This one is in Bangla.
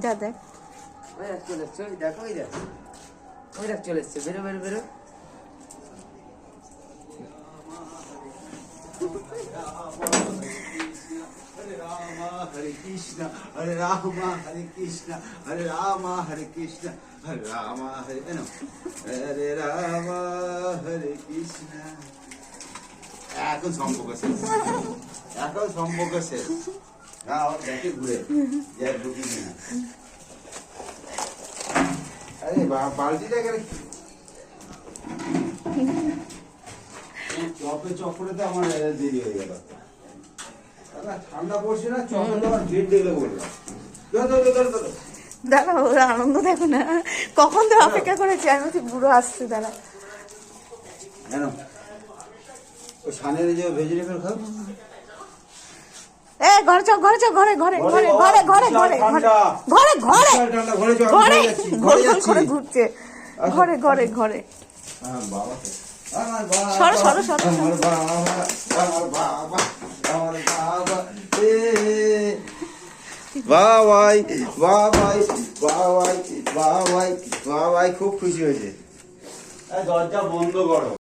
যা দেখ ওই দেখ চলে এসছে, ওই দেখ, ওই দেখ, ওই দেখ চলে এসছে, বেরো বেরো বেরো। Hare Krishna, Hare Rama, Hare Krishna, Hare Rama, Hare Krishna, Hare Rama, Hare Hare Rama, Hare Krishna. এখন সম্পর্ক শেষ, এখন সম্পর্ক শেষ। না দেখে ঘুরে যাই ঢুকি না। আরে বালতিটা গেলে চপে চপরে তো আমার দেরি হয়ে গেল। ঠান্ডা পড়ছে না, চপে তো আমার ভিড় দেখলে বললাম। দাঁড়া, ওর আনন্দ দেখো না, কখন তো অপেক্ষা করেছি আমি, বুড়ো আসছে। দাঁড়া কেন ওই সানের যে ভেজিটেবল খাও, এ ঘরে চ, ঘরে চ, ঘরে ঘরে ঘরে ঘরে ঘরে ঘরে ঘরে ঘরে ঘরে ঘরে ঘরে ঘুরছে, ঘরে ঘরে ঘরে। বাবা সরো সরো সরো। আমার বাবা, আমার বাবা, আমার বাবা, বাবাই বাবাই বাবাই বাবাই বাবাই খুব খুশি হয়েছে। দরজা বন্ধ করো।